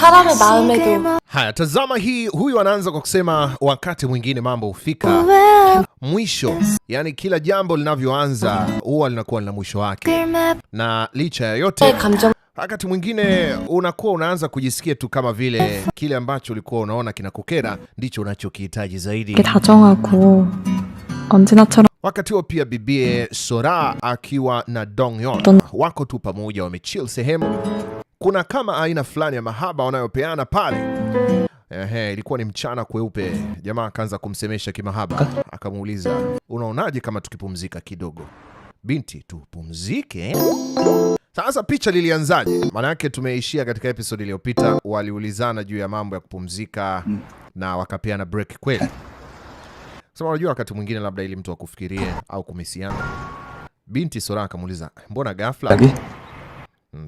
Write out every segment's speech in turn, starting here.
사람의 마음에도. Haya, tazama hii, huyu anaanza kwa kusema wakati mwingine mambo hufika mwisho. Yani kila jambo linavyoanza huwa linakuwa na mwisho wake. Na licha ya yote, wakati mwingine unakuwa unaanza kujisikia tu kama vile kile ambacho ulikuwa unaona kinakukera ndicho unachokihitaji zaidi. Wakati huo pia bibie Sora akiwa na Dongyeon wako tu pamoja, wamechill sehemu. Kuna kama aina fulani ya mahaba wanayopeana pale. Ilikuwa ni mchana kweupe. Jamaa akaanza kumsemesha kimahaba, akamuuliza, unaonaje kama tukipumzika kidogo? Binti, tupumzike? Sasa picha lilianzaje? Maana yake tumeishia katika episode iliyopita, waliulizana juu ya mambo ya kupumzika na wakapeana break kweli. Sasa unajua wakati mwingine labda ili mtu akufikirie au kumisiana. Binti Sora akamuuliza, mbona ghafla?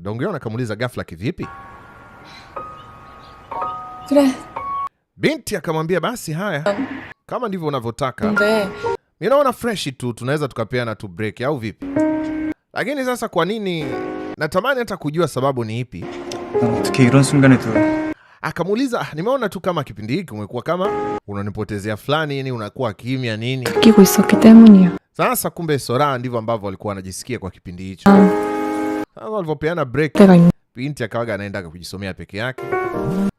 Dongyeon akamuuliza, ghafla kivipi? Binti akamwambia, basi haya, kama ndivyo unavyotaka. Mimi naona fresh tu, tunaweza tukapeana tu break au vipi? Lakini sasa kwa nini? Natamani hata kujua sababu ni ipi. Akamuuliza, nimeona tu kama kipindi hiki umekuwa kama unanipotezea fulani, yani unakuwa kimya nini? Sasa kumbe Sora ndivyo ambavyo walikuwa wanajisikia kwa kipindi hicho. Sasa walivyopeana break, binti akawaga anaenda kujisomea peke yake.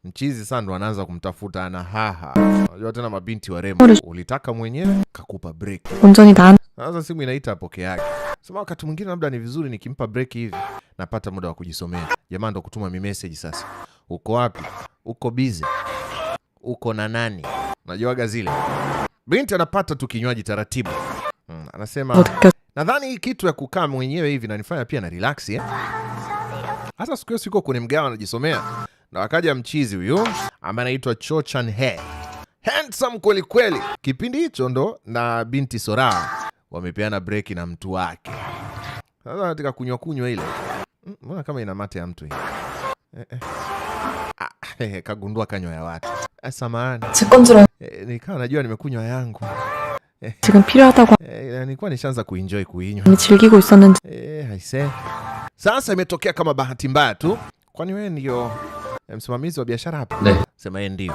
Mchizi sana ndo anaanza kumtafuta ana haha. Unajua tena mabinti warembo, ulitaka mwenyewe kakupa break. Sasa simu inaita pokea yake. Sema wakati mwingine labda ni vizuri nikimpa break hivi napata muda wa kujisomea. Jamaa ndo kutuma mi message sasa. Uko wapi? Uko busy? Uko na nani? Unajuaga zile. Binti anapata tu kinywaji taratibu. Anasema, nadhani hii kitu ya kukaa mwenyewe hivi nanifanya pia na relax ya. Hasa siku hiyo siko kwenye mgawa anajisomea. Na wakaja mchizi huyo ambaye anaitwa Cho Chan-he. Handsome kweli kweli. Kipindi hicho ndo na binti Sora wamepeana break na mtu wake. Sasa katika kunywa ile. Mbona kama ina mate ya mtu hii? Kagundua kanywa ya watu. Samahani. Nikawa najua nimekunywa yangu. Nilikuwa nishaanza kuenjoy kuinywa. Sasa imetokea kama bahati mbaya tu. Kwani wewe ndio msimamizi wa biashara hapa? Sema yeye ndio.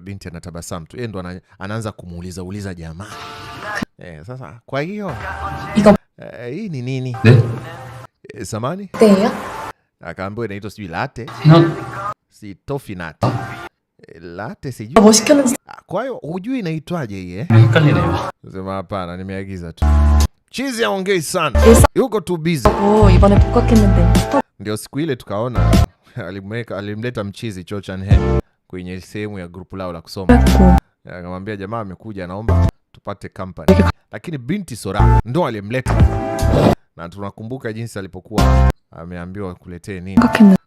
Binti anatabasamu tu. Yeye ndo anaanza kumuuliza jamaa. Sasa kwa hiyo hii ni nini? Samani? Akaambiwa inaitwa sijui latte. Si toffee nut. Latte sijui. Kwa hiyo hujui inaitwaje hii Sema hapana, nimeagiza tu. Chizi haongei sana. Yuko tu busy. Ndio siku ile tukaona alimleta mchizi Cho Chan-he kwenye sehemu ya grupu lao la kusoma. Akamwambia jamaa amekuja anaomba tupate company. Lakini binti Sora ndo alimleta. Na tunakumbuka jinsi alipokuwa ameambiwa kuletee nini.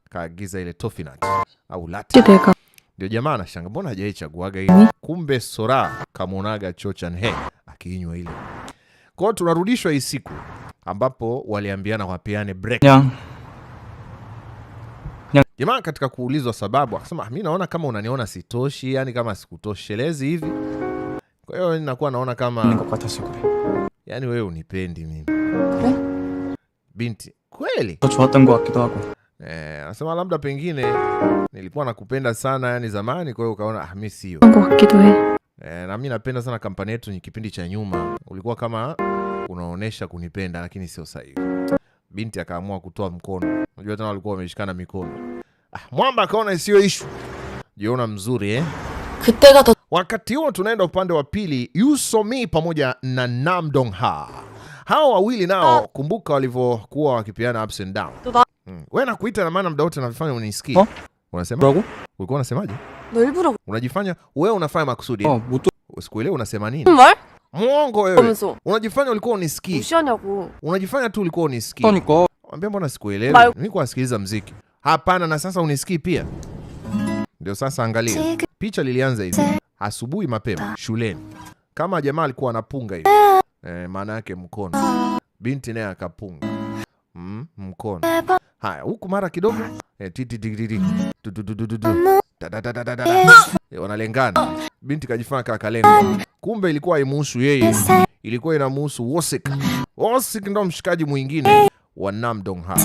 Kaagiza ile toffee nut au latte. Ndio jamaa anashanga, mbona hajaichaguaga hili? Kumbe Sora kamuonaga Cho Chan-he akiinywa ile. Kwa hiyo tunarudishwa hii siku ambapo waliambiana wapeane break. Jamaa katika kuulizwa sababu akasema, mimi naona kama unaniona sitoshi, yani kama sikutoshelezi hivi. Kwa hiyo ninakuwa naona kama yani wewe unipendi mimi. Binti, kweli? Anasema labda pengine nilikuwa nakupenda sana yani zamani, kwa hiyo ukaona mimi sio. Na mimi napenda sana kampani yetu, ni kipindi cha nyuma ulikuwa kama unaonesha kunipenda lakini sio sahihi. Binti akaamua kutoa mkono. Unajua tena walikuwa wameshikana mikono. Mwamba akaona sio issue. Jiona mzuri Wakati huo tunaenda upande wa pili, Yu So-mi pamoja na Nam Dong-ha. Hao wawili nao kumbuka walivyokuwa wakipiana ups and down. Wewe nakuita na maana muda wote unafanya unisikie. Unasema? Ulikuwa unasemaje? Unajifanya wewe unafanya makusudi. Usikuelewe unasema nini? Muongo wewe. Unajifanya ulikuwa unisikii. Unajifanya tu ulikuwa unisikii. Mwambie mbona sikuelewi? Mimi kwa sikiliza muziki. Hapana, na sasa unisikii pia. Ndio sasa angalia. Picha lilianza hivi. Asubuhi mapema shuleni. Kama jamaa alikuwa anapunga hivi. Maana yake mkono. Binti naye akapunga. Mkono. Haya, huku mara kidogo. Wanalengana. Binti kajifanya kalenga. Kumbe ilikuwa haimuhusu yeye. Ilikuwa inamuhusu Wosik. Wosik ndo mshikaji mwingine wa Nam Dong-ha.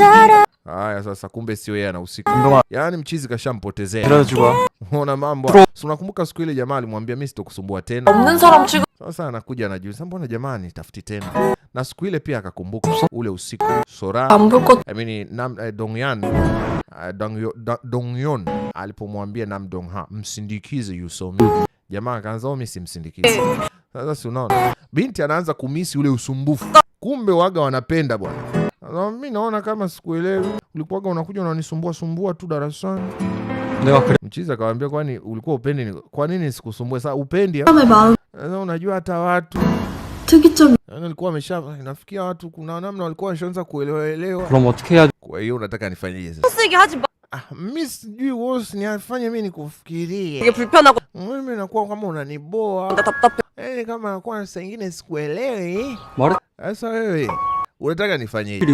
Haya sasa, kumbe sio yeye anahusika. Yaani mchizi kashampotezea. Unaona mambo. Si unakumbuka siku ile jamaa alimwambia mimi sitokusumbua tena. Sasa anakuja anajiuliza mbona jamani tafuti tena. Na siku ile pia akakumbuka ule usiku Sora, Dongyeon alipomwambia Nam Dong-ha msindikize Yusomi. Jamaa akaanza mimi simsindikize. Sasa si unaona? Binti anaanza kumisi ule usumbufu. Kumbe waga wanapenda bwana. Mimi naona kama sikuelewi. Ulikuwa unakuja unanisumbua tu darasani. Mchiza akamwambia kwani ulikuwa upendi ni kwa nini sikusumbue? Sasa upendi sasa unajua hata watu nilikuwa nafikia watu kuna namna walikuwa washaanza kuelewa. Kwa hiyo unataka nifanyeje sasa? Mimi sijui wewe nifanye mimi nikufikirie. Mimi nakuwa kama unaniboa. Kama nakuwa saa nyingine sikuelewi. Sasa wewe unataka nifanyeje?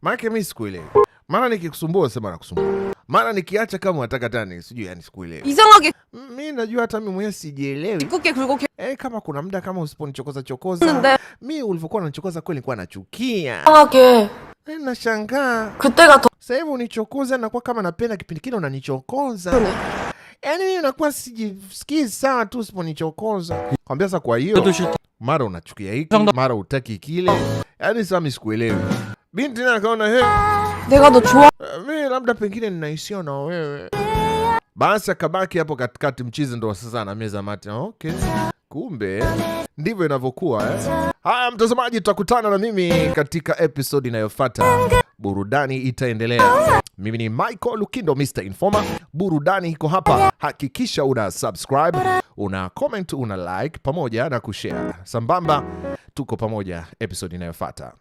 Maana mimi sikuelewi. Mara nikikusumbua sema nakusumbua. Mara nikiacha kama unataka tani sijui yani sikuelewi. Mimi najua hata mimi mwenyewe sijielewi. Kama kuna muda kama usiponichokoza chokoza. Mimi ulivyokuwa unanichokoza kweli nilikuwa nachukia. Nashangaa. Sasa hivi unichokoza na kwa kama napenda kipindi kile unanichokoza. Yaani mimi nakuwa sijisikii sawa tu usiponichokoza. Kwambia sasa kwa hiyo mara unachukia hiki, mara utaki kile. Yaani sasa mimi sikuelewi. Binti naye akaona mimi labda pengine ninahisia na wewe. Basi akabaki hapo katikati, mchizi ndo sasa na meza mate. Okay. Kumbe ndivyo inavyokuwa Haya mtazamaji, tutakutana na mimi katika episode inayofuata. Burudani itaendelea. Mimi ni Michael Lukindo, Mr. Informer. Burudani iko hapa. Hakikisha una subscribe, una comment, una like pamoja na kushare. Sambamba tuko pamoja episode inayofuata.